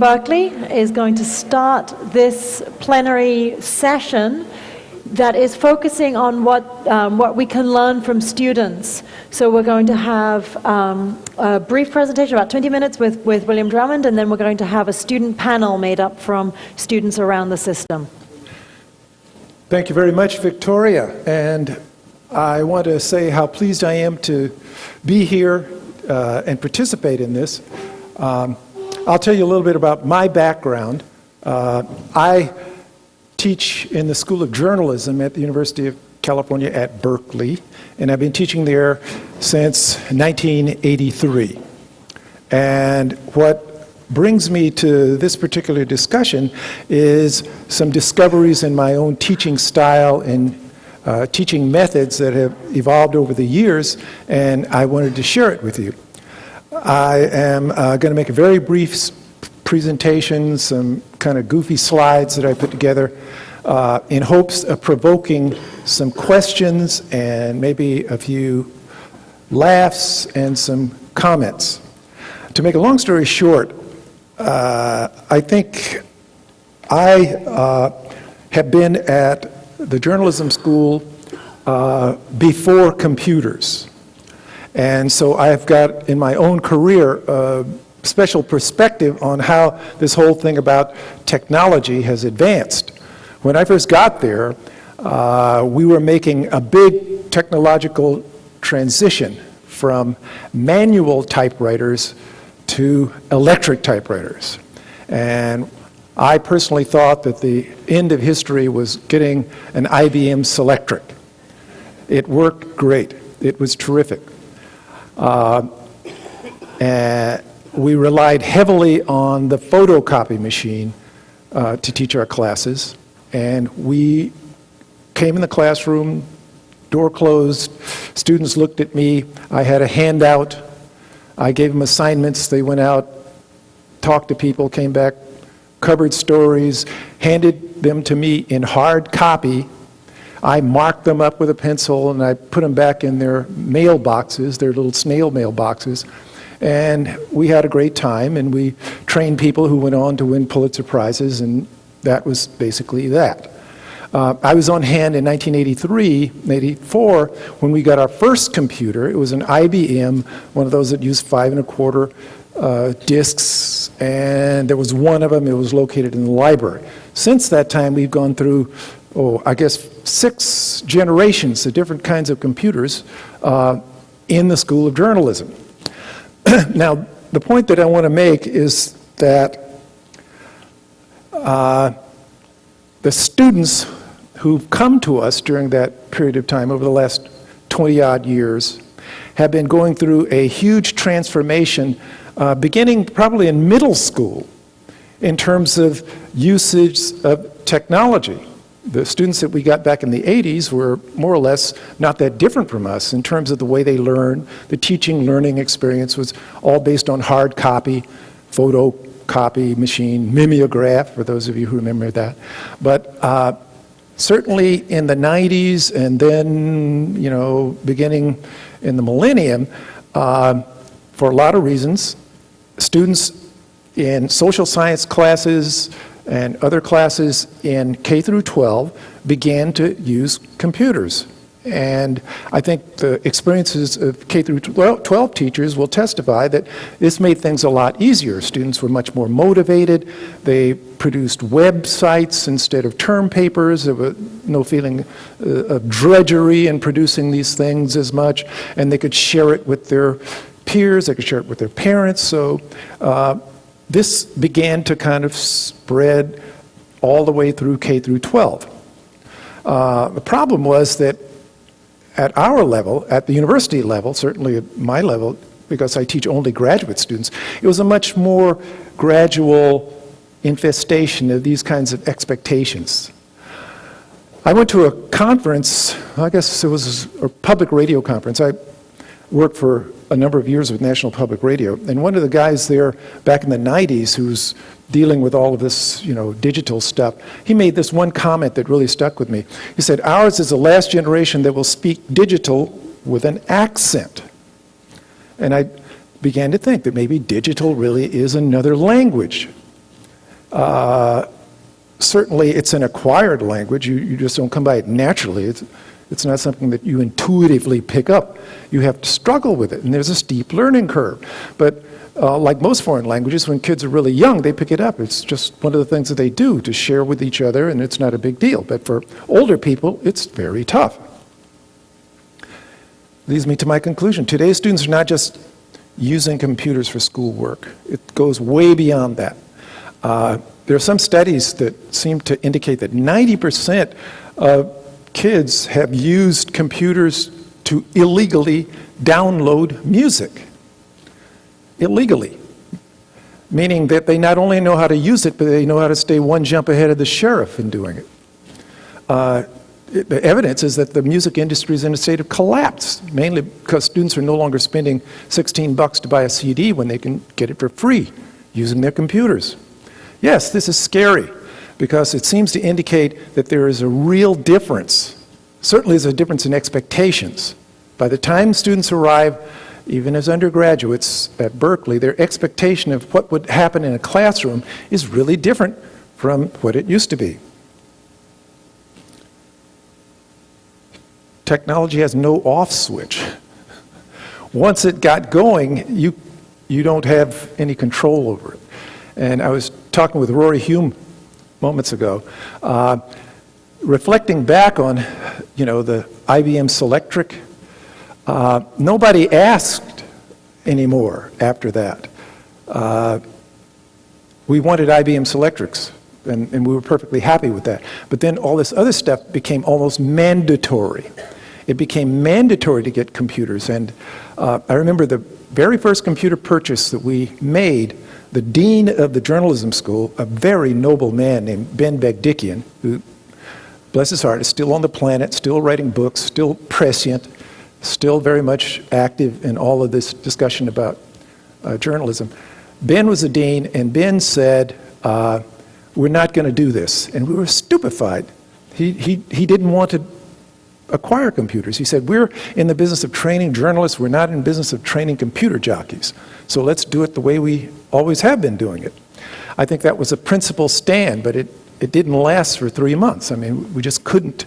Berkeley is going to start this plenary session that is focusing on what we can learn from students. So we're going to have a brief presentation, about 20 minutes with William Drummond, and then we're going to have a student panel made up from students around the system. Thank you very much, Victoria. And I want to say how pleased I am to be here and participate in this. I'll tell you a little bit about my background. I teach in the School of Journalism at the University of California at Berkeley, and I've been teaching there since 1983. And what brings me to this particular discussion is some discoveries in my own teaching style and teaching methods that have evolved over the years, and I wanted to share it with you. I am going to make a very brief presentation, some kind of goofy slides that I put together in hopes of provoking some questions and maybe a few laughs and some comments. To make a long story short, I think I have been at the journalism school before computers. And so I've got in my own career a special perspective on how this whole thing about technology has advanced. When I first got there, we were making a big technological transition from manual typewriters to electric typewriters. And I personally thought that the end of history was getting an IBM Selectric. It worked great. It was terrific. And we relied heavily on the photocopy machine to teach our classes. And we came in the classroom, door closed, students looked at me, I had a handout, I gave them assignments, they went out, talked to people, came back, covered stories, handed them to me in hard copy. I marked them up with a pencil and I put them back in their mailboxes, their little snail mailboxes. And we had a great time, and we trained people who went on to win Pulitzer Prizes, and that was basically that. I was on hand in 1983, 84, when we got our first computer. It was an IBM, one of those that used 5 1/4 disks, and there was one of them, it was located in the library. Since that time, we've gone through, I guess 6 generations of different kinds of computers in the School of Journalism. Now, the point that I want to make is that the students who've come to us during that period of time, over the last 20-odd years, have been going through a huge transformation, beginning probably in middle school, in terms of usage of technology. The students that we got back in the 80s were more or less not that different from us in terms of the way they learned. The teaching learning experience was all based on hard copy, photocopy machine, mimeograph, for those of you who remember that. But certainly in the 90s and then, beginning in the millennium, for a lot of reasons, students in social science classes and other classes in K through 12 began to use computers. And I think the experiences of K through 12 teachers will testify that this made things a lot easier. Students were much more motivated. They produced websites instead of term papers. There was no feeling of drudgery in producing these things as much. And they could share it with their peers. They could share it with their parents. So this began to kind of spread all the way through K through 12. The problem was that at our level, at the university level, certainly at my level, because I teach only graduate students, it was a much more gradual infestation of these kinds of expectations. I went to a conference, I guess it was a public radio conference. I worked for a number of years with National Public Radio, and one of the guys there back in the 90s who's dealing with all of this, digital stuff, he made this one comment that really stuck with me. He said, "Ours is the last generation that will speak digital with an accent." And I began to think that maybe digital really is another language. Certainly, it's an acquired language. You just don't come by it naturally. It's not something that you intuitively pick up. You have to struggle with it, and there's a steep learning curve. But like most foreign languages, when kids are really young, they pick it up. It's just one of the things that they do to share with each other, and it's not a big deal. But for older people, it's very tough. Leads me to my conclusion. Today's students are not just using computers for schoolwork. It goes way beyond that. There are some studies that seem to indicate that 90% of kids have used computers to illegally download music. Illegally. Meaning that they not only know how to use it, but they know how to stay one jump ahead of the sheriff in doing it. The evidence is that the music industry is in a state of collapse, mainly because students are no longer spending $16 to buy a CD when they can get it for free using their computers. Yes, this is scary because it seems to indicate that there is a real difference. Certainly there's a difference in expectations. By the time students arrive, even as undergraduates at Berkeley, their expectation of what would happen in a classroom is really different from what it used to be. Technology has no off switch. Once it got going, you don't have any control over it. And I was talking with Rory Hume moments ago, reflecting back on, the IBM Selectric. Nobody asked anymore after that. We wanted IBM Selectrics, and we were perfectly happy with that. But then all this other stuff became almost mandatory. It became mandatory to get computers. And I remember the very first computer purchase that we made, the dean of the journalism school, a very noble man named Ben Begdickian, who, bless his heart, is still on the planet, still writing books, still prescient, still very much active in all of this discussion about journalism. Ben was the dean, and Ben said, we're not going to do this. And we were stupefied. He didn't want to acquire computers. He said, we're in the business of training journalists. We're not in the business of training computer jockeys. So let's do it the way we always have been doing it. I think that was a principled stand, but it didn't last for 3 months. I mean, we just couldn't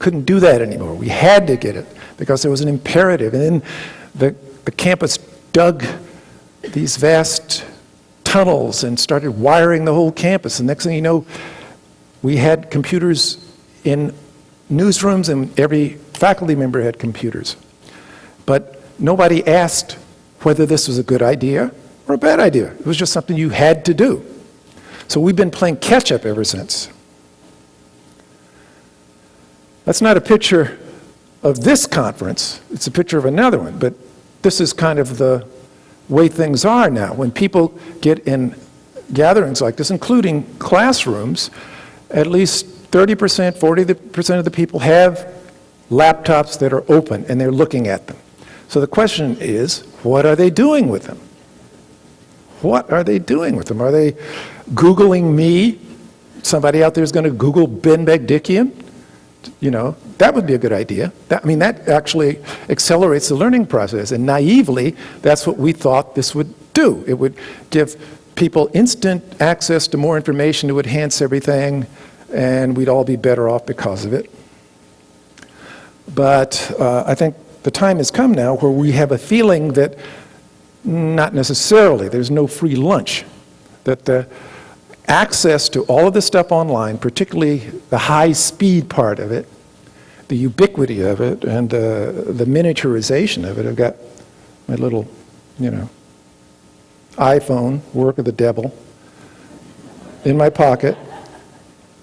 do that anymore. We had to get it because there was an imperative. And then the campus dug these vast tunnels and started wiring the whole campus. And next thing you know, we had computers in newsrooms, and every faculty member had computers. But nobody asked whether this was a good idea or a bad idea. It was just something you had to do. So we've been playing catch-up ever since. That's not a picture of this conference. It's a picture of another one. But this is kind of the way things are now. When people get in gatherings like this, including classrooms, at least 30%, 40% of the people have laptops that are open, and they're looking at them. So the question is, what are they doing with them? What are they doing with them? Are they Googling me? Somebody out there is going to Google Ben Begdickian? That would be a good idea. That actually accelerates the learning process. And naively, that's what we thought this would do. It would give people instant access to more information. It would enhance everything, and we'd all be better off because of it. But I think the time has come now where we have a feeling that not necessarily, there's no free lunch, that the access to all of this stuff online, particularly the high-speed part of it, the ubiquity of it, and the miniaturization of it. I've got my little, iPhone, work of the devil, in my pocket.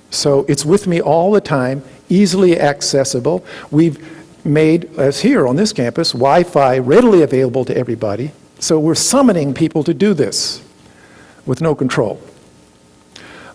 So it's with me all the time, easily accessible. We've made, as here on this campus, Wi-Fi readily available to everybody. So we're summoning people to do this with no control.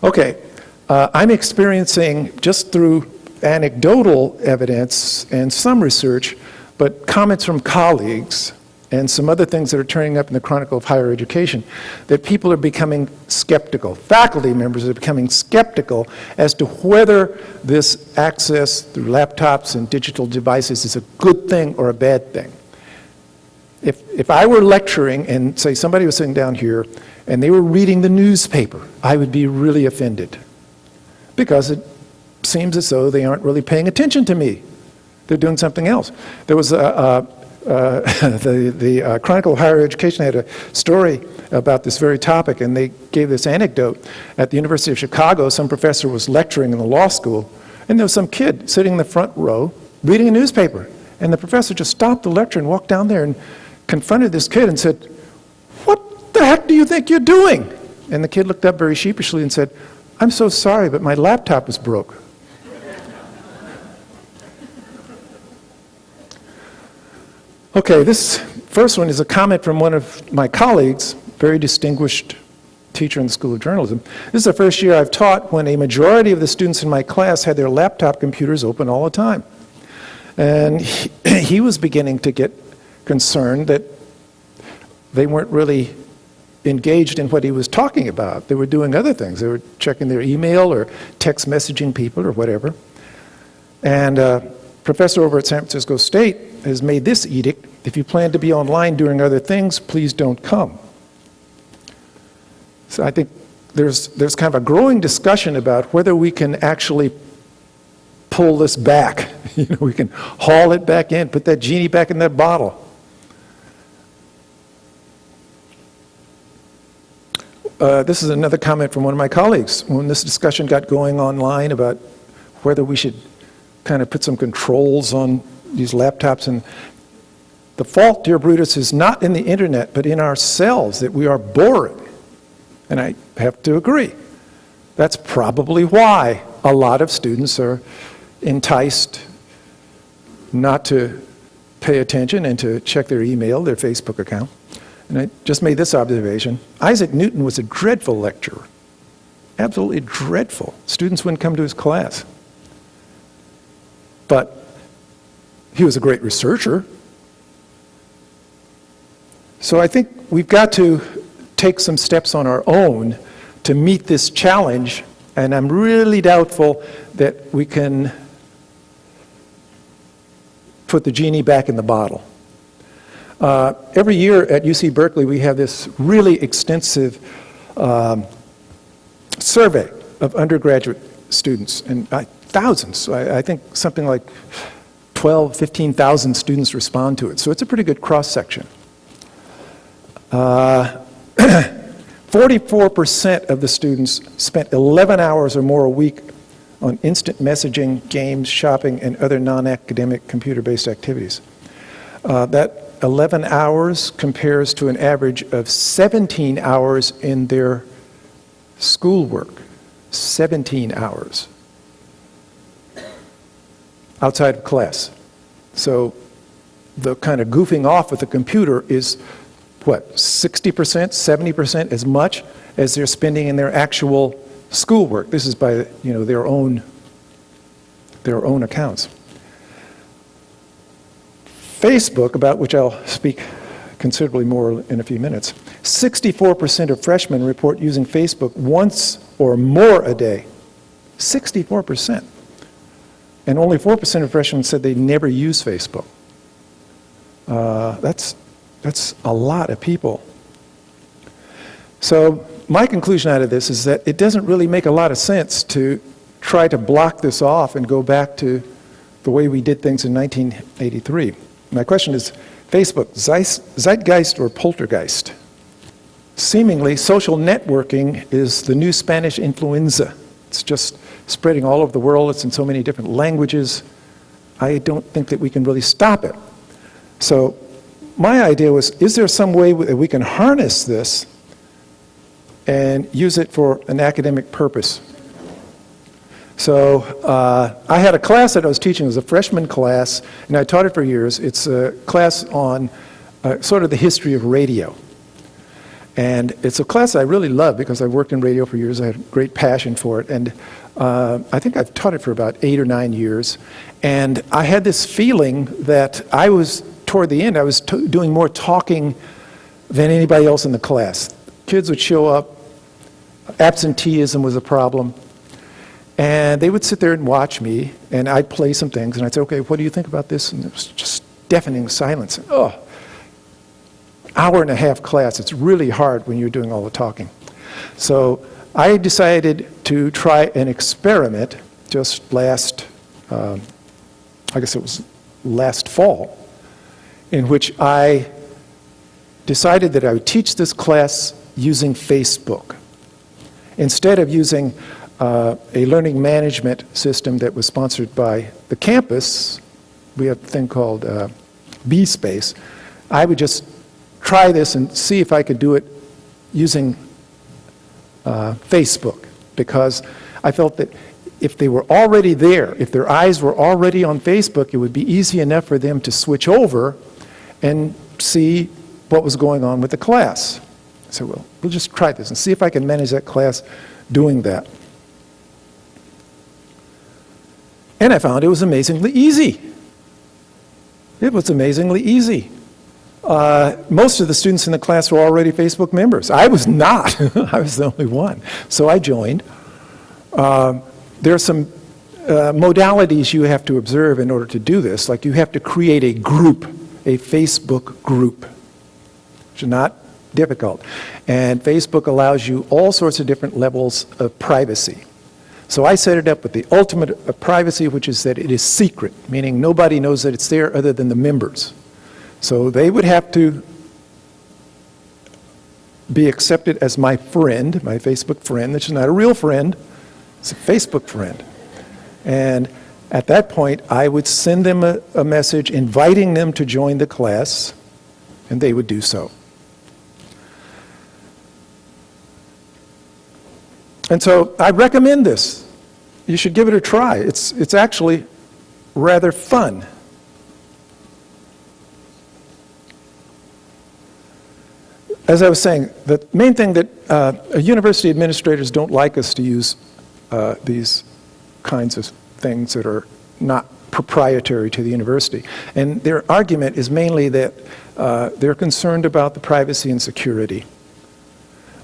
Okay, I'm experiencing, just through anecdotal evidence and some research, but comments from colleagues and some other things that are turning up in the Chronicle of Higher Education, that people are becoming skeptical. Faculty members are becoming skeptical as to whether this access through laptops and digital devices is a good thing or a bad thing. If I were lecturing and, say, somebody was sitting down here and they were reading the newspaper, I would be really offended, because it seems as though they aren't really paying attention to me. They're doing something else. There was the Chronicle of Higher Education had a story about this very topic, and they gave this anecdote. At the University of Chicago, some professor was lecturing in the law school, and there was some kid sitting in the front row reading a newspaper. And the professor just stopped the lecture and walked down there and confronted this kid and said, "What the heck do you think you're doing?" And the kid looked up very sheepishly and said, "I'm so sorry, but my laptop is broke." Okay, this first one is a comment from one of my colleagues, very distinguished teacher in the School of Journalism. This is the first year I've taught when a majority of the students in my class had their laptop computers open all the time. And he was beginning to get concerned that they weren't really engaged in what he was talking about. They were doing other things. They were checking their email or text messaging people or whatever. And a professor over at San Francisco State has made this edict: if you plan to be online doing other things, please don't come. So I think there's kind of a growing discussion about whether we can actually pull this back. You know, we can haul it back in, put that genie back in that bottle. This is another comment from one of my colleagues. When this discussion got going online about whether we should kind of put some controls on these laptops, and the fault, dear Brutus, is not in the internet, but in ourselves, that we are boring. And I have to agree. That's probably why a lot of students are enticed not to pay attention and to check their email, their Facebook account. And I just made this observation. Isaac Newton was a dreadful lecturer. Absolutely dreadful. Students wouldn't come to his class. But he was a great researcher. So I think we've got to take some steps on our own to meet this challenge, and I'm really doubtful that we can put the genie back in the bottle. Every year at UC Berkeley, we have this really extensive survey of undergraduate students, and thousands. I think something like 12, 15,000 students respond to it. So it's a pretty good cross-section. 44% of the students spent 11 hours or more a week on instant messaging, games, shopping, and other non-academic computer-based activities. That 11 hours compares to an average of 17 hours in their schoolwork. 17 hours outside of class. So the kind of goofing off with the computer is, what, 60%, 70% as much as they're spending in their actual schoolwork. This is by, you know, their own accounts. Facebook, about which I'll speak considerably more in a few minutes, 64% of freshmen report using Facebook once or more a day. 64%. And only 4% of freshmen said they never use Facebook. That's a lot of people. So my conclusion out of this is that it doesn't really make a lot of sense to try to block this off and go back to the way we did things in 1983. My question is, Facebook, zeitgeist or poltergeist? Seemingly, social networking is the new Spanish influenza. It's just spreading all over the world. It's in so many different languages. I don't think that we can really stop it. So my idea was, is there some way that we can harness this and use it for an academic purpose? So I had a class that I was teaching. It was a freshman class, and I taught it for years. It's a class on sort of the history of radio. And it's a class I really love because I've worked in radio for years. I had a great passion for it. And I think I've taught it for about 8 or 9 years. And I had this feeling that I was, toward the end, I was doing more talking than anybody else in the class. Kids would show up. Absenteeism was a problem. And they would sit there and watch me, and I'd play some things, and I'd say, okay, what do you think about this? And it was just deafening silence. Oh, hour and a half class. It's really hard when you're doing all the talking. So I decided to try an experiment just last, I guess it was last fall, in which I decided that I would teach this class using Facebook. Instead of using a learning management system that was sponsored by the campus, we have a thing called B-Space, I would just try this and see if I could do it using Facebook, because I felt that if they were already there, if their eyes were already on Facebook, it would be easy enough for them to switch over and see what was going on with the class. I said, well, we'll just try this and see if I can manage that class doing that. And I found it was amazingly easy. It was amazingly easy. Most of the students in the class were already Facebook members. I was not. I was the only one. So I joined. There are some modalities you have to observe in order to do this. Like you have to create a group, a Facebook group, which is not difficult. And Facebook allows you all sorts of different levels of privacy. So I set it up with the ultimate of privacy, which is that it is secret, meaning nobody knows that it's there other than the members. So they would have to be accepted as my friend, my Facebook friend, which is not a real friend, it's a Facebook friend. And at that point, I would send them a message inviting them to join the class, and they would do so. And so I recommend this. You should give it a try. It's actually rather fun. As I was saying, the main thing that university administrators don't like us to use these kinds of things that are not proprietary to the university. And their argument is mainly that they're concerned about the privacy and security.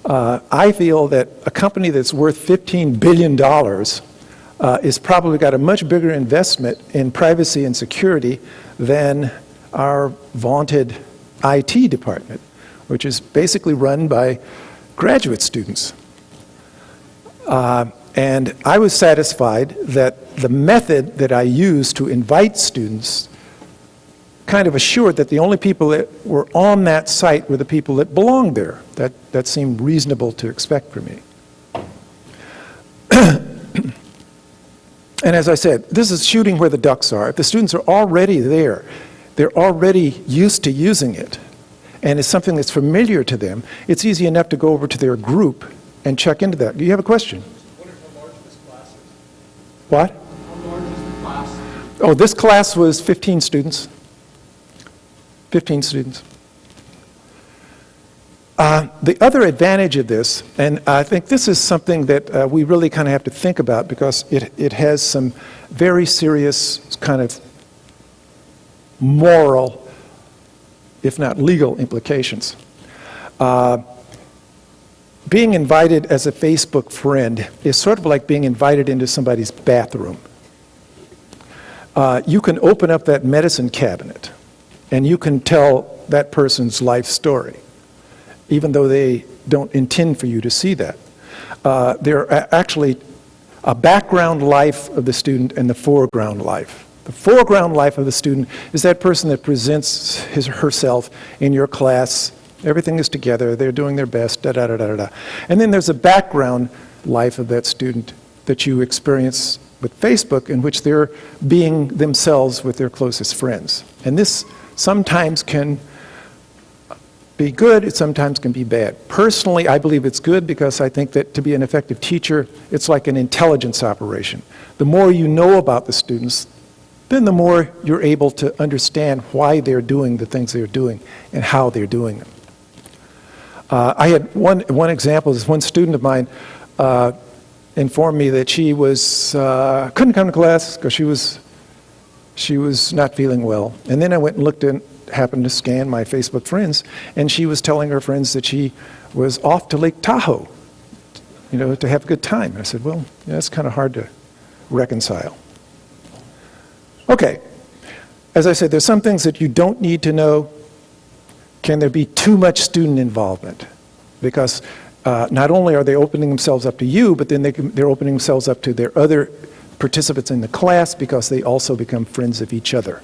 I feel that a company that's worth $15 billion is probably got a much bigger investment in privacy and security than our vaunted IT department, which is basically run by graduate students. And I was satisfied that the method that I used to invite students kind of assured that the only people that were on that site were the people that belonged there. That seemed reasonable to expect from me. And as I said, this is shooting where the ducks are. If the students are already there, they're already used to using it, and it's something that's familiar to them, it's easy enough to go over to their group and check into that. Do you have a question? How large this class is? What? How large is the class? Oh, this class was 15 students. 15 students. The other advantage of this, and I think this is something that we really kind of have to think about because it has some very serious kind of moral, if not legal implications. Being invited as a Facebook friend is sort of like being invited into somebody's bathroom. You can open up that medicine cabinet and you can tell that person's life story, even though they don't intend for you to see that. There are actually a background life of the student and the foreground life. The foreground life of the student is that person that presents his or herself in your class. Everything is together, they're doing their best, da-da-da-da-da. And then there's a background life of that student that you experience with Facebook in which they're being themselves with their closest friends. And this sometimes can be good, it sometimes can be bad. Personally, I believe it's good because I think that to be an effective teacher, it's like an intelligence operation. The more you know about the students, then the more you're able to understand why they're doing the things they're doing and how they're doing them. I had one example is one student of mine informed me that she was couldn't come to class because she was not feeling well. And then I went and looked and happened to scan my Facebook friends, and she was telling her friends that she was off to Lake Tahoe, to have a good time. And I said, well, yeah, that's kind of hard to reconcile. Okay, as I said, there's some things that you don't need to know. Can there be too much student involvement? Because not only are they opening themselves up to you, but then they're opening themselves up to their other participants in the class because they also become friends of each other.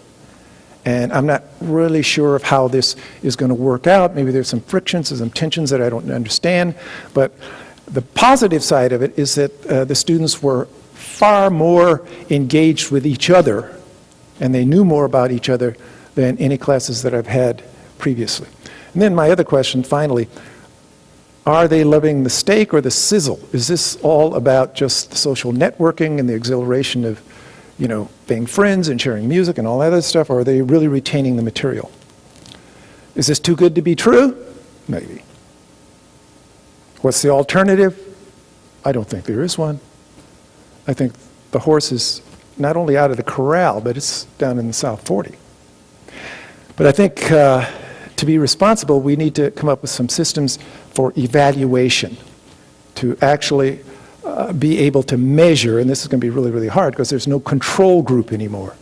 And I'm not really sure of how this is going to work out. Maybe there's some frictions and some tensions that I don't understand. But the positive side of it is that the students were far more engaged with each other, and they knew more about each other than any classes that I've had previously. And then my other question, finally, are they loving the steak or the sizzle? Is this all about just the social networking and the exhilaration of, you know, being friends and sharing music and all that other stuff, or are they really retaining the material? Is this too good to be true? Maybe. What's the alternative? I don't think there is one. I think the horse is not only out of the corral, but it's down in the South 40. But I think to be responsible, we need to come up with some systems for evaluation to actually be able to measure, and this is going to be really, really hard because there's no control group anymore.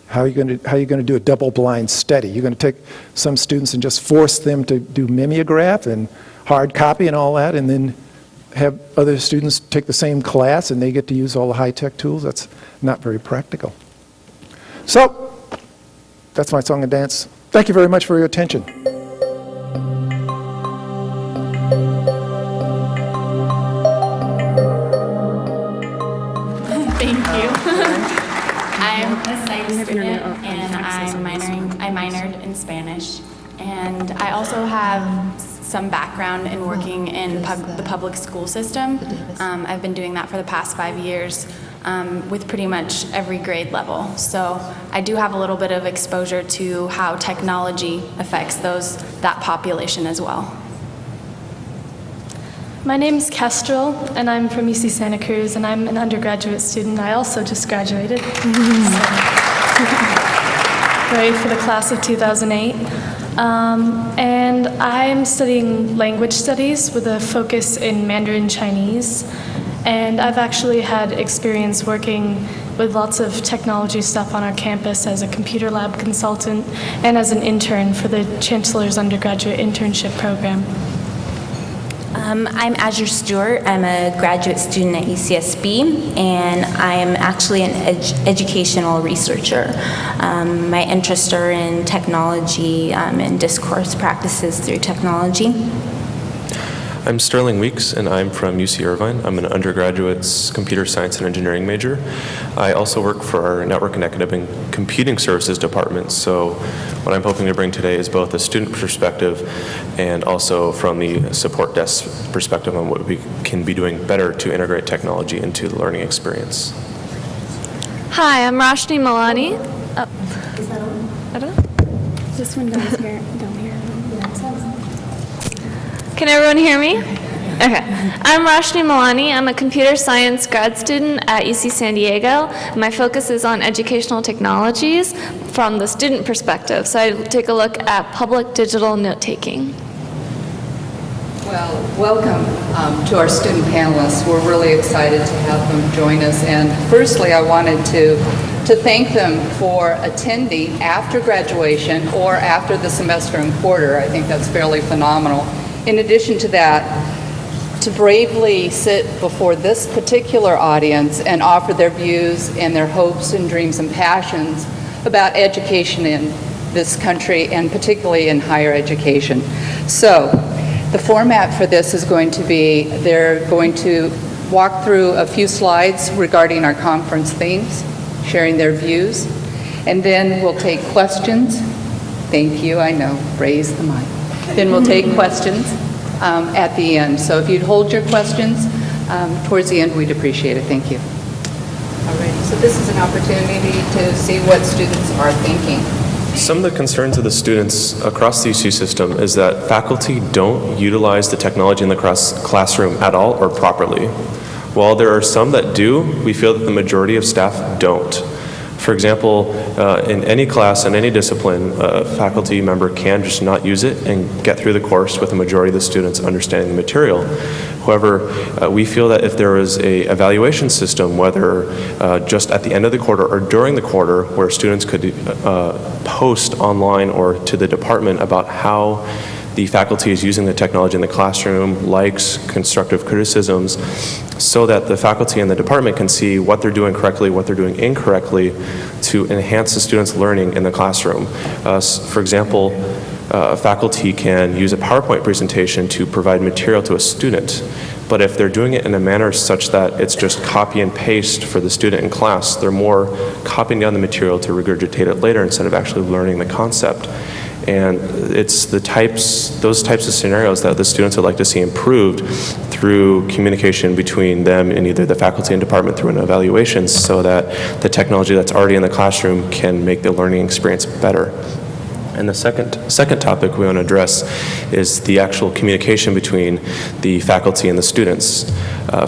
How are you going to do a double-blind study? You're going to take some students and just force them to do mimeograph and hard copy and all that, and then have other students take the same class and they get to use all the high-tech tools? That's not very practical. So, that's my song and dance. Thank you very much for your attention. Thank you. I'm a psych student and I minored in Spanish. And I also have some background in working in the public school system. I've been doing that for the past 5 years with pretty much every grade level. So I do have a little bit of exposure to how technology affects that population as well. My name is Kestrel, and I'm from UC Santa Cruz, and I'm an undergraduate student. I also just graduated. Ready for the class of 2008. And I'm studying language studies with a focus in Mandarin Chinese. And I've actually had experience working with lots of technology stuff on our campus as a computer lab consultant and as an intern for the Chancellor's undergraduate internship program. I'm Azure Stewart. I'm a graduate student at UCSB, and I'm actually an educational researcher. My interests are in technology and discourse practices through technology. I'm Sterling Weeks, and I'm from UC Irvine. I'm an undergraduate's computer science and engineering major. I also work for our network and academic computing services department, so what I'm hoping to bring today is both a student perspective and also from the support desk perspective on what we can be doing better to integrate technology into the learning experience. Hi, I'm Roshni Malani. I don't know. This one down here. Can everyone hear me? Okay. I'm Roshni Malani. I'm a computer science grad student at UC San Diego. My focus is on educational technologies from the student perspective. So I take a look at public digital note-taking. Well, welcome to our student panelists. We're really excited to have them join us. And firstly, I wanted to thank them for attending after graduation or after the semester and quarter. I think that's fairly phenomenal. In addition to that, to bravely sit before this particular audience and offer their views and their hopes and dreams and passions about education in this country and particularly in higher education. So, the format for this is going to be, they're going to walk through a few slides regarding our conference themes, sharing their views, and then we'll take questions. Thank you, I know, raise the mic. Then we'll take questions at the end. So if you'd hold your questions towards the end, we'd appreciate it. Thank you. All right, so this is an opportunity to see what students are thinking. Some of the concerns of the students across the UC system is that faculty don't utilize the technology in the classroom at all or properly. While there are some that do, we feel that the majority of staff don't. For For example, in any class, in any discipline, a faculty member can just not use it and get through the course with the majority of the students understanding the material. However, we feel that if there is a evaluation system, whether just at the end of the quarter or during the quarter, where students could post online or to the department about how the faculty is using the technology in the classroom, likes, constructive criticisms, so that the faculty and the department can see what they're doing correctly, what they're doing incorrectly to enhance the students' learning in the classroom. For example, faculty can use a PowerPoint presentation to provide material to a student, but if they're doing it in a manner such that it's just copy and paste for the student in class, they're more copying down the material to regurgitate it later instead of actually learning the concept. And it's those types of scenarios that the students would like to see improved through communication between them and either the faculty and department through an evaluation, so that the technology that's already in the classroom can make the learning experience better. And the second topic we want to address is the actual communication between the faculty and the students.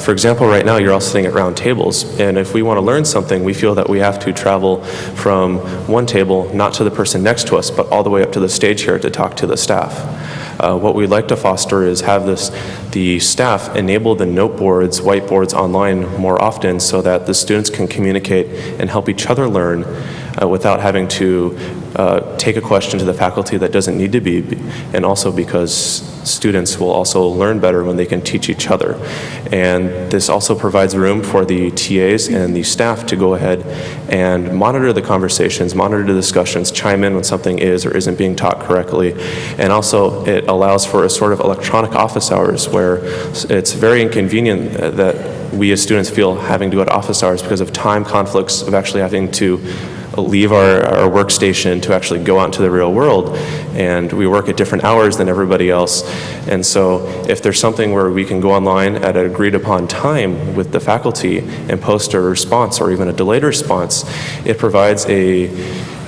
For example, right now you're all sitting at round tables, and if we want to learn something, we feel that we have to travel from one table, not to the person next to us, but all the way up to the stage here to talk to the staff. What we'd like to foster is have the staff enable the note boards, whiteboards online more often, so that the students can communicate and help each other learn without having to take a question to the faculty that doesn't need to be, and also because students will also learn better when they can teach each other. And this also provides room for the TAs and the staff to go ahead and monitor the conversations, monitor the discussions, chime in when something is or isn't being taught correctly. And also it allows for a sort of electronic office hours where it's very inconvenient that we as students feel having to go to office hours because of time conflicts of actually having to leave our workstation to actually go out into the real world, and we work at different hours than everybody else. And so if there's something where we can go online at an agreed upon time with the faculty and post a response or even a delayed response, it provides a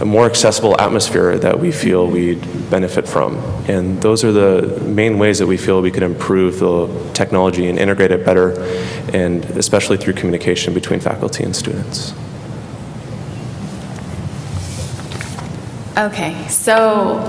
more accessible atmosphere that we feel we'd benefit from. And those are the main ways that we feel we could improve the technology and integrate it better, and especially through communication between faculty and students. Okay, so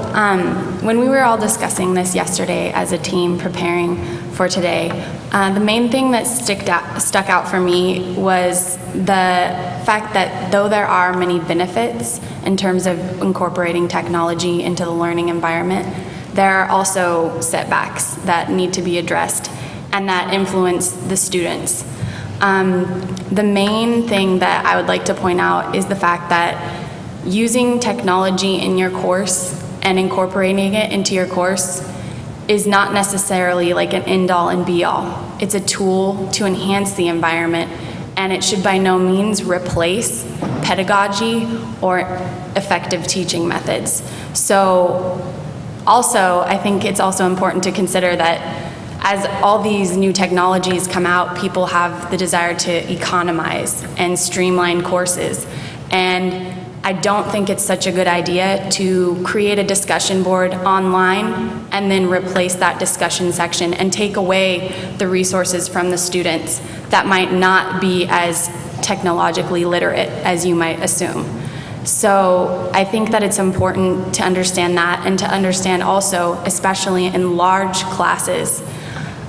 when we were all discussing this yesterday as a team preparing for today, the main thing that stuck out for me was the fact that though there are many benefits in terms of incorporating technology into the learning environment, there are also setbacks that need to be addressed and that influence the students. The main thing that I would like to point out is the fact that using technology in your course and incorporating it into your course is not necessarily like an end-all and be-all. It's a tool to enhance the environment, and it should by no means replace pedagogy or effective teaching methods. So also, I think it's also important to consider that as all these new technologies come out, people have the desire to economize and streamline courses. And I don't think it's such a good idea to create a discussion board online and then replace that discussion section and take away the resources from the students that might not be as technologically literate as you might assume. So I think that it's important to understand that, and to understand also, especially in large classes,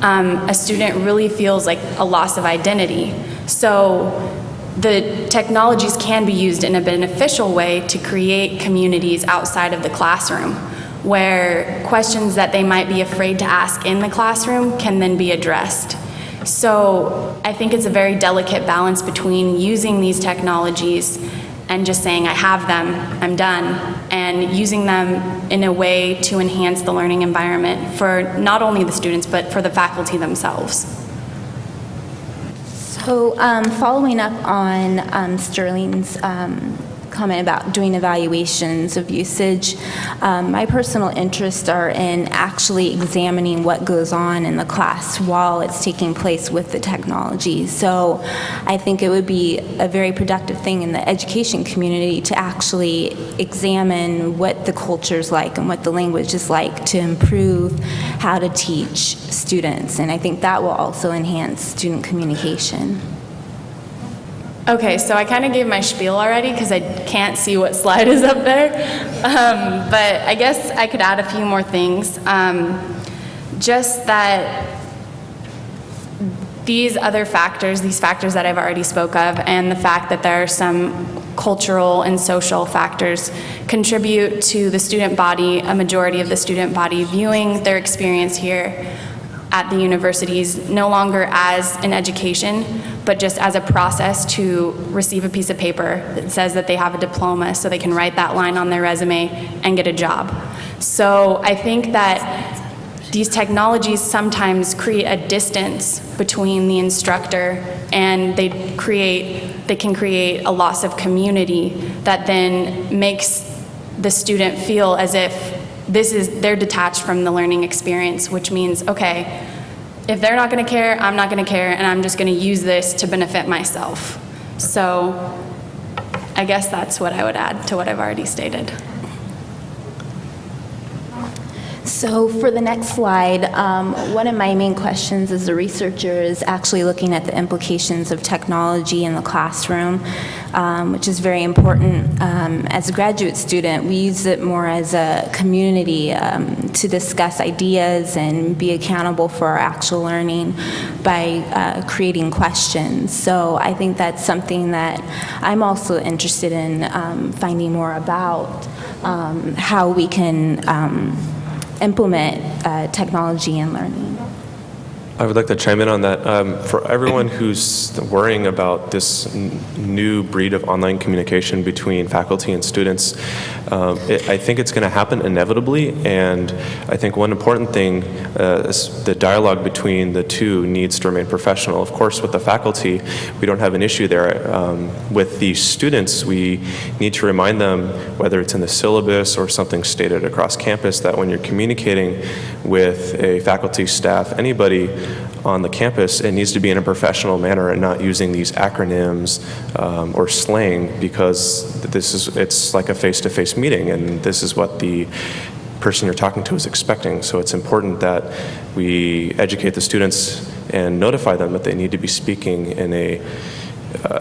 a student really feels like a loss of identity. So the technologies can be used in a beneficial way to create communities outside of the classroom, where questions that they might be afraid to ask in the classroom can then be addressed. So I think it's a very delicate balance between using these technologies and just saying, I have them, I'm done, and using them in a way to enhance the learning environment for not only the students, but for the faculty themselves. So following up on Sterling's comment about doing evaluations of usage, my personal interests are in actually examining what goes on in the class while it's taking place with the technology. So I think it would be a very productive thing in the education community to actually examine what the culture is like and what the language is like to improve how to teach students. And I think that will also enhance student communication. Okay, so I kind of gave my spiel already because I can't see what slide is up there. But I guess I could add a few more things. Just that these other factors, these factors that I've already spoke of, and the fact that there are some cultural and social factors contribute to the student body, a majority of the student body viewing their experience here at the universities no longer as an education, but just as a process to receive a piece of paper that says that they have a diploma so they can write that line on their resume and get a job. So I think that these technologies sometimes create a distance between the instructor, and they can create a loss of community that then makes the student feel as if they're detached from the learning experience, which means, okay, if they're not going to care, I'm not going to care, and I'm just going to use this to benefit myself. So I guess that's what I would add to what I've already stated. So for the next slide, one of my main questions as a researcher is actually looking at the implications of technology in the classroom, which is very important. As a graduate student, we use it more as a community to discuss ideas and be accountable for our actual learning by creating questions. So I think that's something that I'm also interested in finding more about, how we can implement technology in learning. I would like to chime in on that. For everyone who's worrying about this new breed of online communication between faculty and students, I think it's going to happen inevitably, and I think one important thing is the dialogue between the two needs to remain professional. Of course, with the faculty, we don't have an issue there. With the students, we need to remind them, whether it's in the syllabus or something stated across campus, that when you're communicating with a faculty, staff, anybody on the campus, it needs to be in a professional manner and not using these acronyms or slang, because it's like a face-to-face meeting, and this is what the person you're talking to is expecting. So it's important that we educate the students and notify them that they need to be speaking in a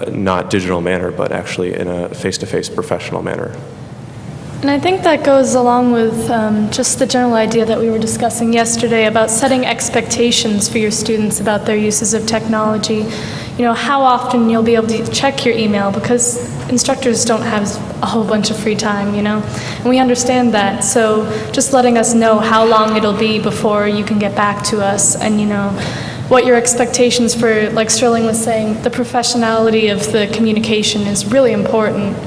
not digital manner, but actually in a face-to-face professional manner. And I think that goes along with just the general idea that we were discussing yesterday about setting expectations for your students about their uses of technology. You know, how often you'll be able to check your email, because instructors don't have a whole bunch of free time, you know, and we understand that. So just letting us know how long it'll be before you can get back to us, and, you know, what your expectations for, like Sterling was saying, the professionality of the communication is really important.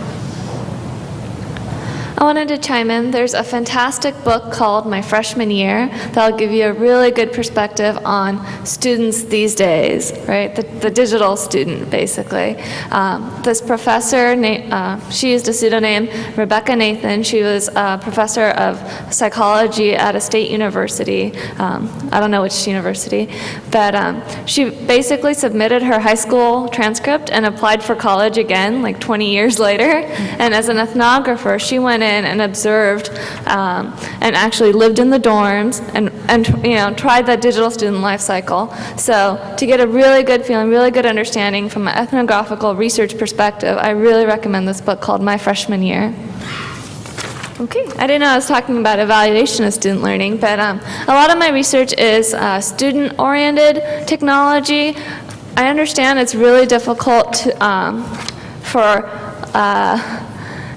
I wanted to chime in. There's a fantastic book called My Freshman Year that'll give you a really good perspective on students these days, right? The digital student, basically. This professor, she used a pseudonym, Rebecca Nathan. She was a professor of psychology at a state university. I don't know which university, but she basically submitted her high school transcript and applied for college again, like 20 years later. And as an ethnographer, she went in and observed and actually lived in the dorms and you know, tried that digital student life cycle. So to get a really good feeling, really good understanding from an ethnographical research perspective, I really recommend this book called My Freshman Year. Okay, I didn't know I was talking about evaluation of student learning, but a lot of my research is student-oriented technology. I understand it's really difficult to, for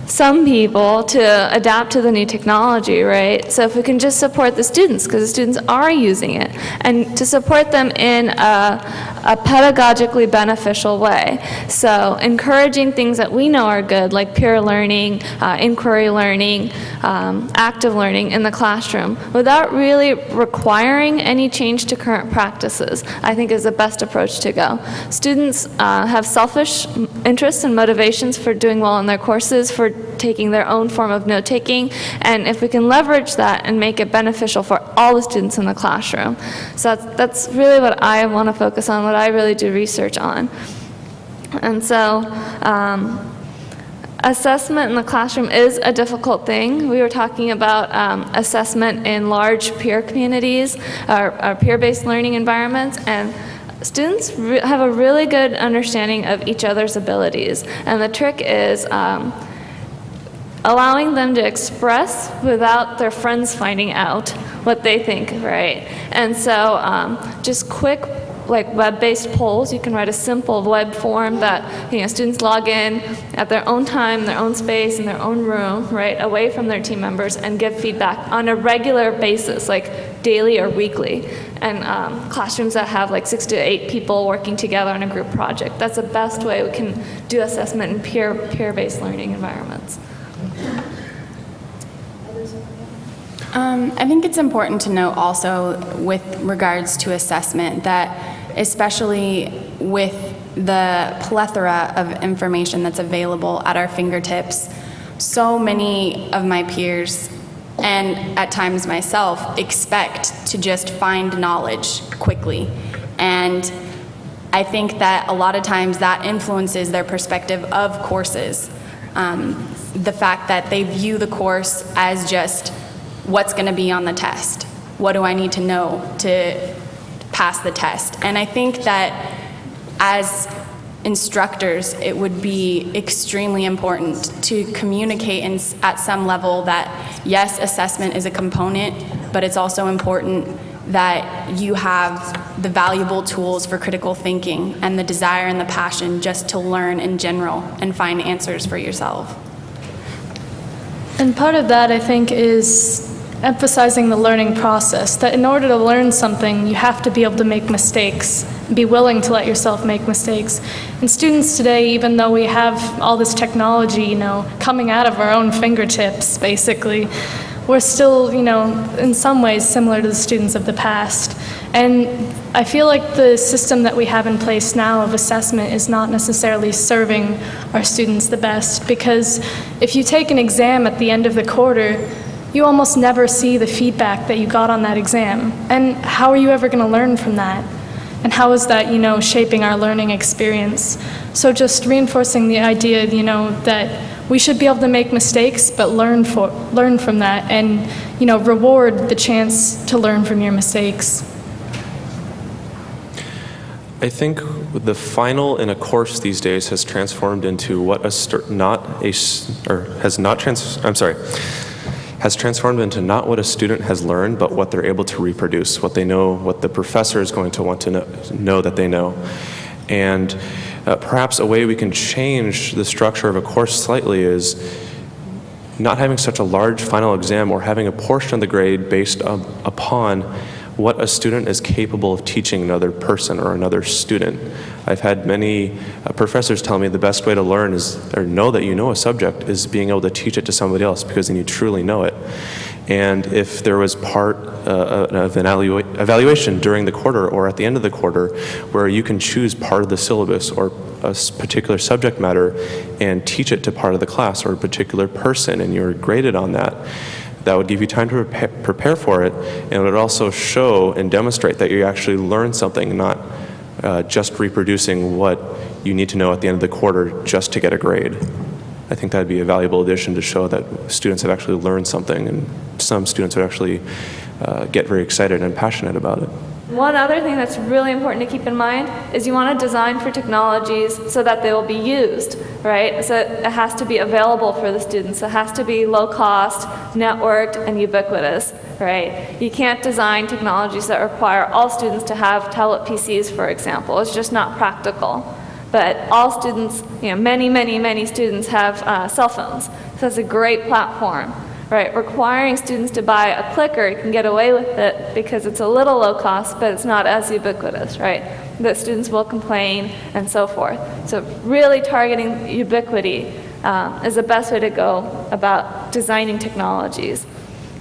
some people to adapt to the new technology, right? So if we can just support the students, because the students are using it, and to support them in a pedagogically beneficial way. So encouraging things that we know are good, like peer learning, inquiry learning, active learning in the classroom, without really requiring any change to current practices, I think is the best approach to go. Students have selfish interests and motivations for doing well in their courses, for taking their own form of note-taking, and if we can leverage that and make it beneficial for all the students in the classroom. So that's really what I want to focus on, what I really do research on. And so assessment in the classroom is a difficult thing. We were talking about assessment in large peer communities, or peer-based learning environments, and students have a really good understanding of each other's abilities, and the trick is allowing them to express without their friends finding out what they think, right? And so just quick, like web-based polls. You can write a simple web form that students log in at their own time, their own space, in their own room, right, away from their team members, and give feedback on a regular basis, like daily or weekly. And classrooms that have like 6 to 8 people working together on a group project. That's the best way we can do assessment in peer-based learning environments. I think it's important to note also with regards to assessment that especially with the plethora of information that's available at our fingertips, so many of my peers and at times myself expect to just find knowledge quickly. And I think that a lot of times that influences their perspective of courses. The fact that they view the course as just what's going to be on the test. What do I need to know to pass the test? And I think that as instructors, it would be extremely important to communicate at some level that, yes, assessment is a component, but it's also important that you have the valuable tools for critical thinking and the desire and the passion just to learn in general and find answers for yourself. And part of that, I think, is emphasizing the learning process, that in order to learn something, you have to be able to make mistakes, be willing to let yourself make mistakes. And students today, even though we have all this technology, coming out of our own fingertips, basically, we're still, in some ways similar to the students of the past. And I feel like the system that we have in place now of assessment is not necessarily serving our students the best, because if you take an exam at the end of the quarter, you almost never see the feedback that you got on that exam. And how are you ever going to learn from that? And how is that, shaping our learning experience? So just reinforcing the idea, that we should be able to make mistakes, but learn from that and, reward the chance to learn from your mistakes. I think the final in a course these days has transformed into has transformed into not what a student has learned, but what they're able to reproduce, what they know, what the professor is going to want to know that they know. And perhaps a way we can change the structure of a course slightly is not having such a large final exam or having a portion of the grade based upon what a student is capable of teaching another person or another student. I've had many professors tell me the best way to learn or know that you know a subject is being able to teach it to somebody else, because then you truly know it. And if there was part of an evaluation during the quarter or at the end of the quarter where you can choose part of the syllabus or a particular subject matter and teach it to part of the class or a particular person, and you're graded on that, that would give you time to prepare for it, and it would also show and demonstrate that you actually learned something, not just reproducing what you need to know at the end of the quarter just to get a grade. I think that would be a valuable addition to show that students have actually learned something, and some students would actually get very excited and passionate about it. One other thing that's really important to keep in mind is you want to design for technologies so that they will be used, right? So it has to be available for the students. It has to be low cost, networked, and ubiquitous, right? You can't design technologies that require all students to have tablet PCs, for example. It's just not practical. But all students, many students have cell phones. So that's a great platform. Right, requiring students to buy a clicker, you can get away with it because it's a little low cost, but it's not as ubiquitous, right? That students will complain and so forth. So really targeting ubiquity is the best way to go about designing technologies.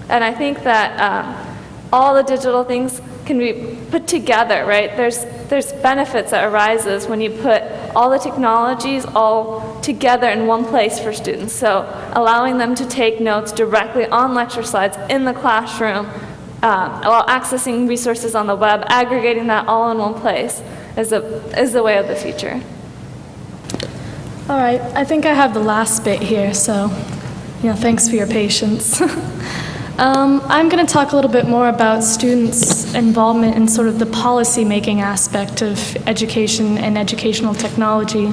And I think that all the digital things can be put together, right? There's benefits that arises when you put all the technologies all together in one place for students. So allowing them to take notes directly on lecture slides in the classroom while accessing resources on the web, aggregating that all in one place is the way of the future. All right, I think I have the last bit here, so thanks for your patience. I'm going to talk a little bit more about students' involvement in sort of the policy-making aspect of education and educational technology.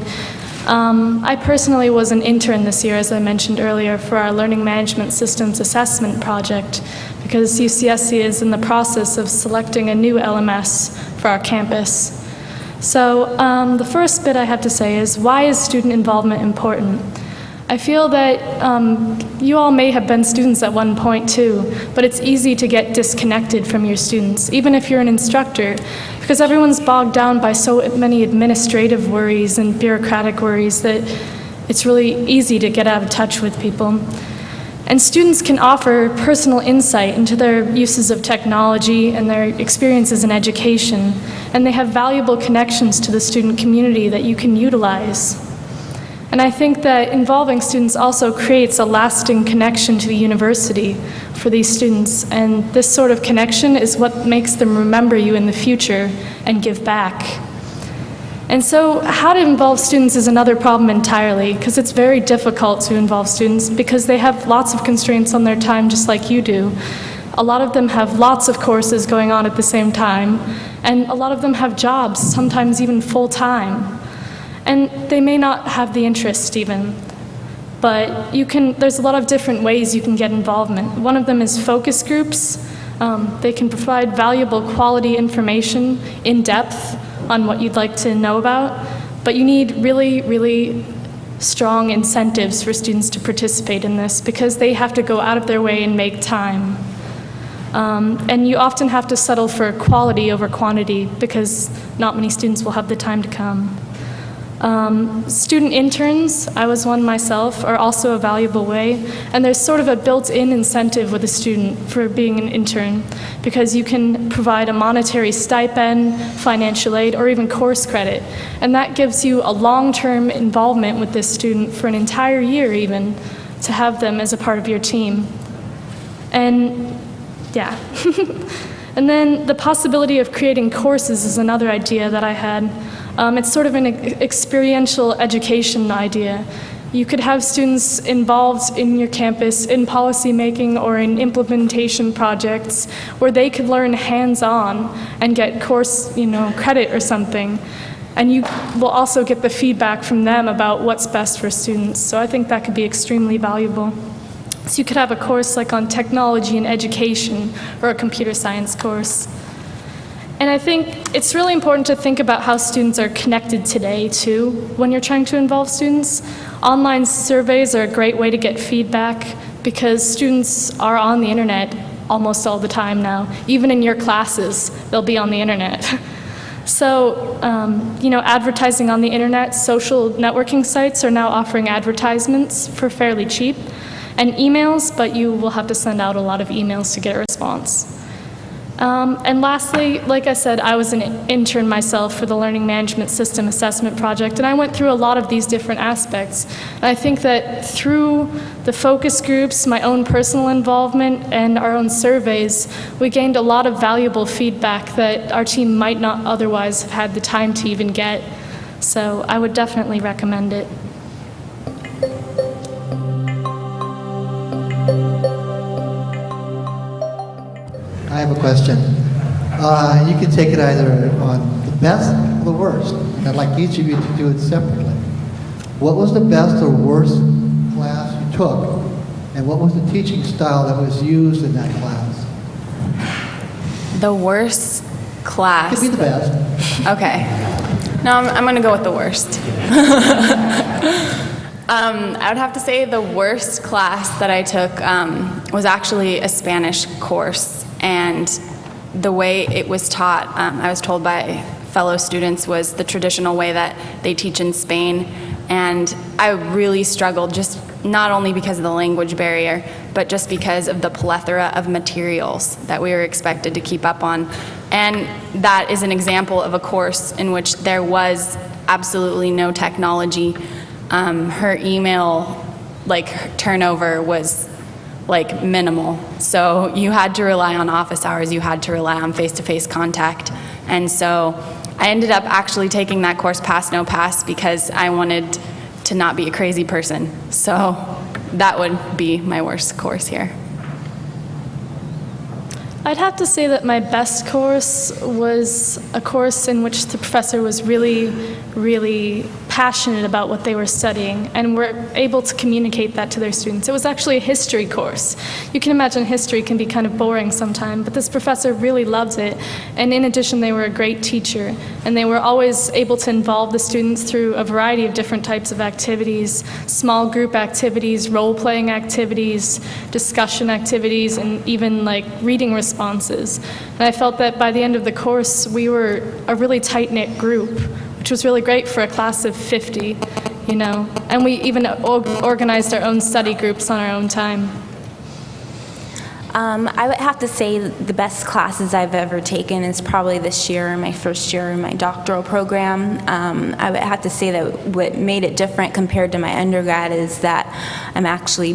I personally was an intern this year, as I mentioned earlier, for our Learning Management Systems Assessment Project, because UCSC is in the process of selecting a new LMS for our campus. So the first bit I have to say is, why is student involvement important? I feel that you all may have been students at one point too, but it's easy to get disconnected from your students, even if you're an instructor, because everyone's bogged down by so many administrative worries and bureaucratic worries that it's really easy to get out of touch with people. And students can offer personal insight into their uses of technology and their experiences in education, and they have valuable connections to the student community that you can utilize. And I think that involving students also creates a lasting connection to the university for these students, and this sort of connection is what makes them remember you in the future and give back. And so how to involve students is another problem entirely, because it's very difficult to involve students because they have lots of constraints on their time just like you do. A lot of them have lots of courses going on at the same time, and a lot of them have jobs, sometimes even full-time. And they may not have the interest even, but there's a lot of different ways you can get involvement. One of them is focus groups. They can provide valuable quality information in depth on what you'd like to know about, but you need really, really strong incentives for students to participate in this because they have to go out of their way and make time. And you often have to settle for quality over quantity because not many students will have the time to come. Student interns, I was one myself, are also a valuable way, and there's sort of a built-in incentive with a student for being an intern because you can provide a monetary stipend, financial aid, or even course credit, and that gives you a long-term involvement with this student for an entire year even to have them as a part of your team. And yeah. And then the possibility of creating courses is another idea that I had. It's sort of an experiential education idea. You could have students involved in your campus in policy making or in implementation projects where they could learn hands-on and get course, credit or something. And you will also get the feedback from them about what's best for students. So I think that could be extremely valuable. So you could have a course like on technology and education or a computer science course. And I think it's really important to think about how students are connected today, too, when you're trying to involve students. Online surveys are a great way to get feedback because students are on the internet almost all the time now. Even in your classes, they'll be on the internet. So, advertising on the internet, social networking sites are now offering advertisements for fairly cheap, and emails, but you will have to send out a lot of emails to get a response. And lastly, like I said, I was an intern myself for the Learning Management System Assessment Project, and I went through a lot of these different aspects. And I think that through the focus groups, my own personal involvement, and our own surveys, we gained a lot of valuable feedback that our team might not otherwise have had the time to even get. So I would definitely recommend it. I have a question. You can take it either on the best or the worst. And I'd like each of you to do it separately. What was the best or worst class you took? And what was the teaching style that was used in that class? The worst class. Could be the best. Okay. No, I'm going to go with the worst. I would have to say the worst class that I took was actually a Spanish course. And the way it was taught, I was told by fellow students, was the traditional way that they teach in Spain. And I really struggled, just not only because of the language barrier, but just because of the plethora of materials that we were expected to keep up on. And that is an example of a course in which there was absolutely no technology. Her email turnover was minimal. So you had to rely on office hours, you had to rely on face-to-face contact. And so I ended up actually taking that course pass no pass because I wanted to not be a crazy person. So that would be my worst course here. I'd have to say that my best course was a course in which the professor was really, really passionate about what they were studying and were able to communicate that to their students. It was actually a history course. You can imagine history can be kind of boring sometimes, but this professor really loved it. And in addition, they were a great teacher, and they were always able to involve the students through a variety of different types of activities, small group activities, role-playing activities, discussion activities, and even like reading responses. And I felt that by the end of the course, we were a really tight-knit group, which was really great for a class of 50, you know. And we even organized our own study groups on our own time. I would have to say the best classes I've ever taken is probably this year, my first year in my doctoral program. I would have to say that what made it different compared to my undergrad is that I'm actually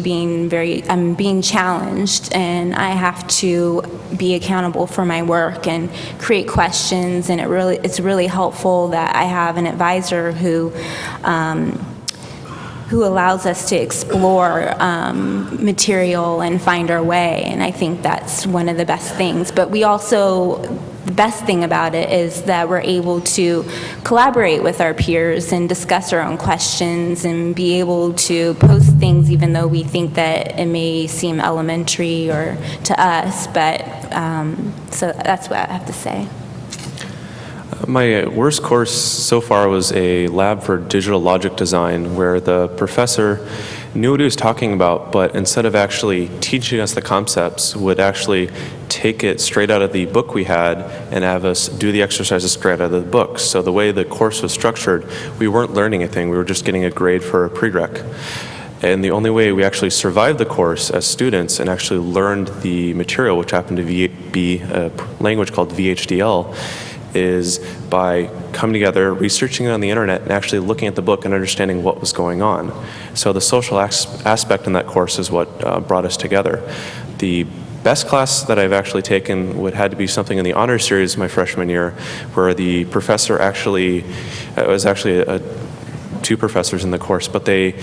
I'm being challenged, and I have to be accountable for my work and create questions, and it's really helpful that I have an advisor who allows us to explore material and find our way, and I think that's one of the best things. But the best thing about it is that we're able to collaborate with our peers and discuss our own questions and be able to post things even though we think that it may seem elementary or to us, but so that's what I have to say. My worst course so far was a lab for digital logic design, where the professor knew what he was talking about, but instead of actually teaching us the concepts, would actually take it straight out of the book we had and have us do the exercises straight out of the book. So the way the course was structured, we weren't learning anything, we were just getting a grade for a prereq. And the only way we actually survived the course as students and actually learned the material, which happened to be a language called VHDL, is by coming together, researching it on the internet, and actually looking at the book and understanding what was going on. So the social aspect in that course is what brought us together. The best class that I've actually taken would had to be something in the honor series my freshman year, where the professor it was actually two professors in the course, but they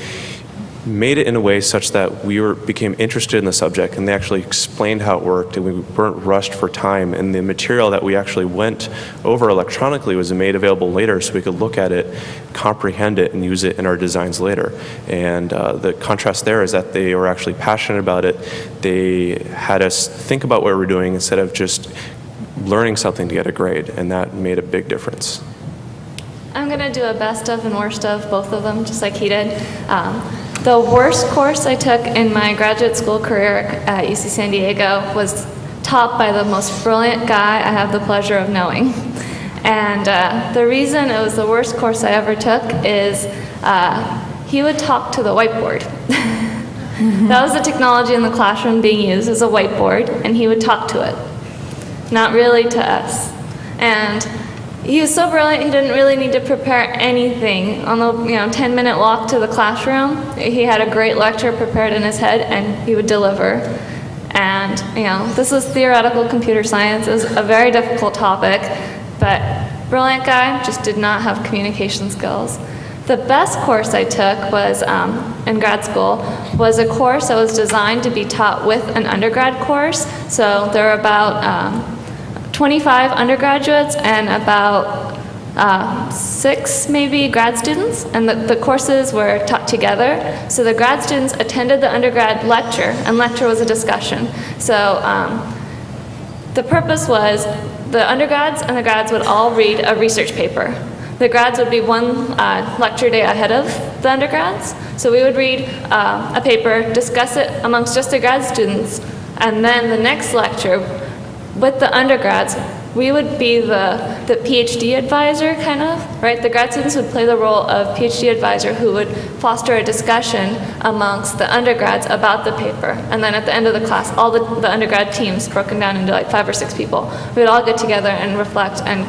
made it in a way such that we became interested in the subject, and they actually explained how it worked, and we weren't rushed for time, and the material that we actually went over electronically was made available later so we could look at it, comprehend it, and use it in our designs later. And the contrast there is that they were actually passionate about it. They had us think about what we were doing instead of just learning something to get a grade, and that made a big difference. I'm going to do a best of and worst of both of them, just like he did. The worst course I took in my graduate school career at UC San Diego was taught by the most brilliant guy I have the pleasure of knowing. And the reason it was the worst course I ever took is he would talk to the whiteboard. That was the technology in the classroom being used as a whiteboard, and he would talk to it, not really to us. And he was so brilliant, he didn't really need to prepare anything. On the 10-minute walk to the classroom, he had a great lecture prepared in his head, and he would deliver. And this was theoretical computer science. It was a very difficult topic, but brilliant guy, just did not have communication skills. The best course I took was in grad school was a course that was designed to be taught with an undergrad course. So there were about 25 undergraduates and about 6 maybe grad students, and the courses were taught together. So the grad students attended the undergrad lecture, and lecture was a discussion. So the purpose was the undergrads and the grads would all read a research paper. The grads would be one lecture day ahead of the undergrads. So we would read a paper, discuss it amongst just the grad students, and then the next lecture with the undergrads, we would be the PhD advisor, kind of, right? The grad students would play the role of PhD advisor who would foster a discussion amongst the undergrads about the paper. And then at the end of the class, all the undergrad teams, broken down into like 5 or 6 people, we would all get together and reflect and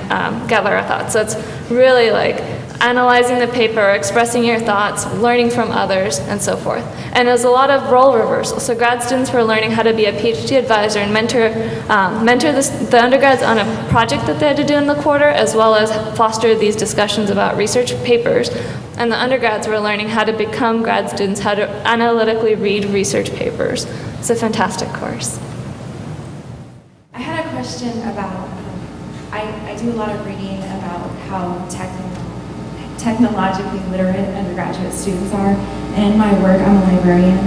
gather our thoughts. So it's really like analyzing the paper, expressing your thoughts, learning from others, and so forth. And it was a lot of role reversal. So grad students were learning how to be a PhD advisor and mentor the undergrads on a project that they had to do in the quarter, as well as foster these discussions about research papers. And the undergrads were learning how to become grad students, how to analytically read research papers. It's a fantastic course. I had question about, I do a lot of reading about how technologically literate undergraduate students are. And in my work, I'm a librarian.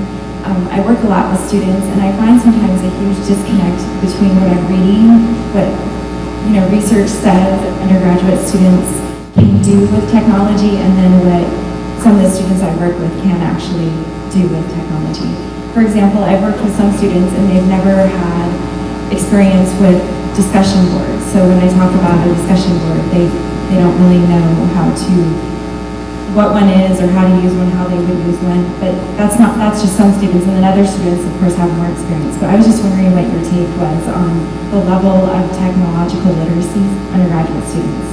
I work a lot with students, and I find sometimes a huge disconnect between what I'm reading, what research says undergraduate students can do with technology, and then what some of the students I work with can actually do with technology. For example, I've worked with some students and they've never had experience with discussion boards. So when I talk about a discussion board, they don't really know what one is or how to use one, how they would use one. But that's just some students, and then other students, of course, have more experience. But I was just wondering what your take was on the level of technological literacy undergraduate students.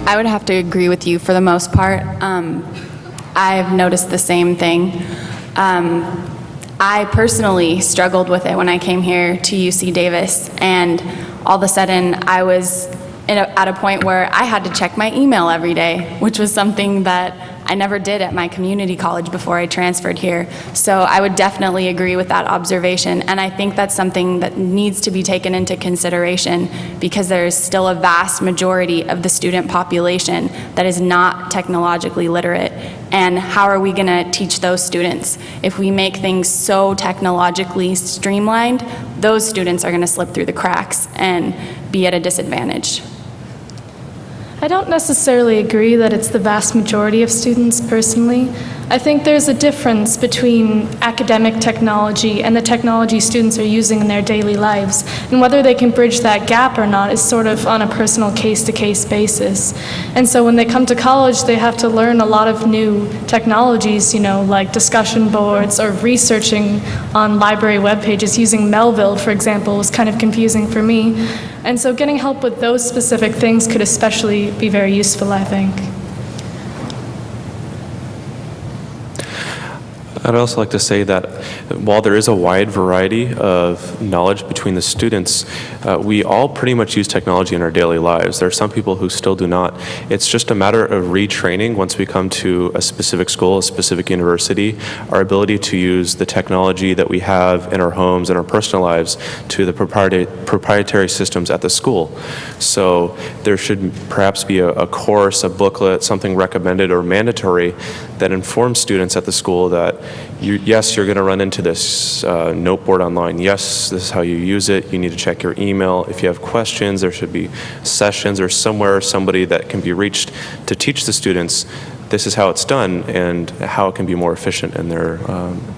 I would have to agree with you for the most part. I've noticed the same thing. I personally struggled with it when I came here to UC Davis, and all of a sudden I was at a point where I had to check my email every day, which was something that I never did at my community college before I transferred here. So I would definitely agree with that observation, and I think that's something that needs to be taken into consideration because there's still a vast majority of the student population that is not technologically literate. And how are we going to teach those students? If we make things so technologically streamlined, those students are going to slip through the cracks and be at a disadvantage. I don't necessarily agree that it's the vast majority of students personally. I think there's a difference between academic technology and the technology students are using in their daily lives. And whether they can bridge that gap or not is sort of on a personal case-to-case basis. And so when they come to college, they have to learn a lot of new technologies, like discussion boards or researching on library web pages. Using Melville, for example, was kind of confusing for me. And so getting help with those specific things could especially be very useful, I think. I'd also like to say that while there is a wide variety of knowledge between the students, we all pretty much use technology in our daily lives. There are some people who still do not. It's just a matter of retraining once we come to a specific school, a specific university, our ability to use the technology that we have in our homes and our personal lives to the proprietary systems at the school. So there should perhaps be a course, a booklet, something recommended or mandatory that informs students at the school that yes, you're going to run into this note board online. Yes, this is how you use it. You need to check your email. If you have questions, there should be sessions or somebody that can be reached to teach the students this is how it's done and how it can be more efficient in their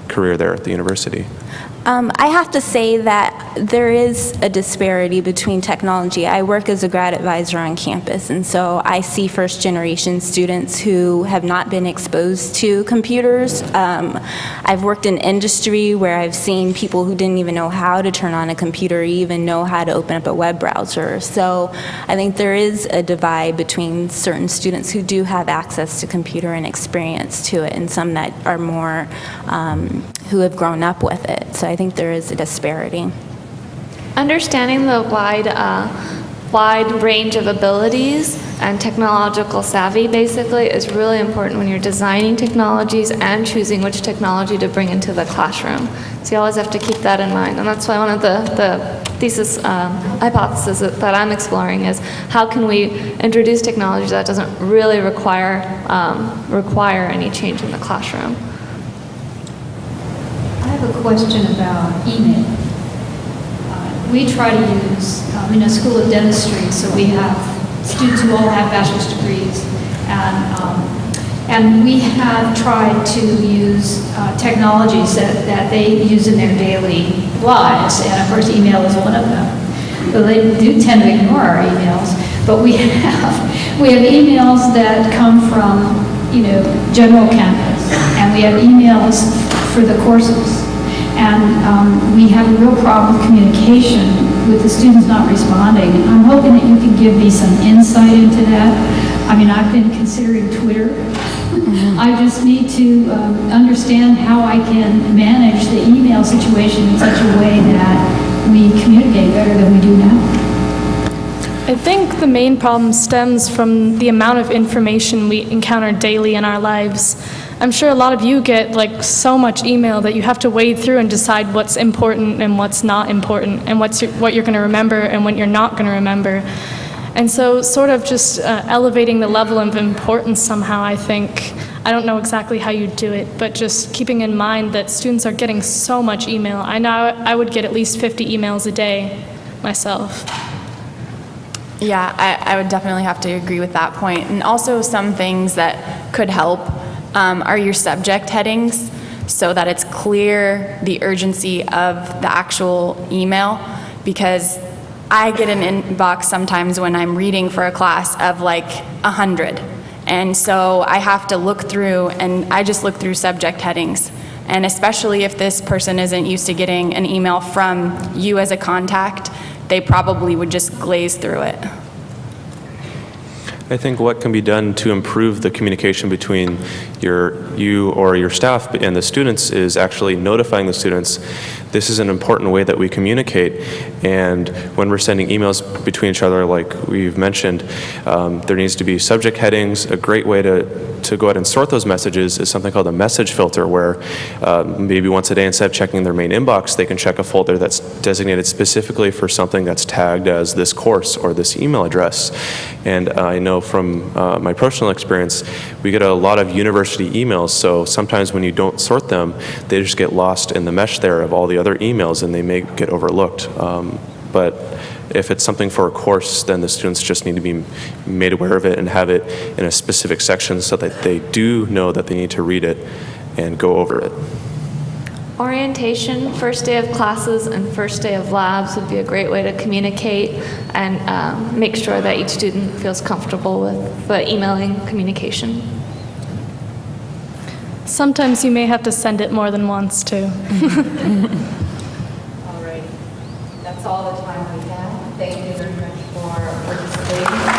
career there at the university. I have to say that there is a disparity between technology. I work as a grad advisor on campus, and so I see first-generation students who have not been exposed to computers. I've worked in industry where I've seen people who didn't even know how to turn on a computer or even know how to open up a web browser. So I think there is a divide between certain students who do have access to computer and experience to it, and some that are more who have grown up with it. So I think there is a disparity. Understanding the wide range of abilities and technological savvy basically is really important when you're designing technologies and choosing which technology to bring into the classroom. So you always have to keep that in mind. And that's why one of the thesis hypothesis that I'm exploring is how can we introduce technology that doesn't really require any change in the classroom. I have a question about email. We try to use, in a school of dentistry, so we have students who all have bachelor's degrees, and we have tried to use technologies that they use in their daily lives, and of course email is one of them. But they do tend to ignore our emails, but we have emails that come from, general campus, and we have emails for the courses. And we have a real problem with communication with the students not responding. I'm hoping that you can give me some insight into that. I mean, I've been considering Twitter. I just need to understand how I can manage the email situation in such a way that we communicate better than we do now. I think the main problem stems from the amount of information we encounter daily in our lives. I'm sure a lot of you get like so much email that you have to wade through and decide what's important and what's not important, and what you're going to remember and what you're not going to remember. And so sort of just elevating the level of importance somehow, I think. I don't know exactly how you do it, but just keeping in mind that students are getting so much email. I know I would get at least 50 emails a day myself. Yeah, I would definitely have to agree with that point. And also some things that could help are your subject headings, so that it's clear the urgency of the actual email, because I get an inbox sometimes when I'm reading for a class of like 100. And so I have to look through, and I just look through subject headings. And especially if this person isn't used to getting an email from you as a contact, they probably would just glaze through it. I think what can be done to improve the communication between you or your staff and the students is actually notifying the students this is an important way that we communicate. And when we're sending emails between each other, like we've mentioned, there needs to be subject headings. A great way to go ahead and sort those messages is something called a message filter, where maybe once a day, instead of checking their main inbox, they can check a folder that's designated specifically for something that's tagged as this course or this email address. And I know from my personal experience, we get a lot of university emails, so sometimes when you don't sort them, they just get lost in the mesh there of all the other emails, and they may get overlooked. But if it's something for a course, then the students just need to be made aware of it and have it in a specific section so that they do know that they need to read it and go over it. Orientation, first day of classes and first day of labs would be a great way to communicate and make sure that each student feels comfortable with the emailing communication. Sometimes you may have to send it more than once, too. All right. That's all the time we have. Thank you very much for participating.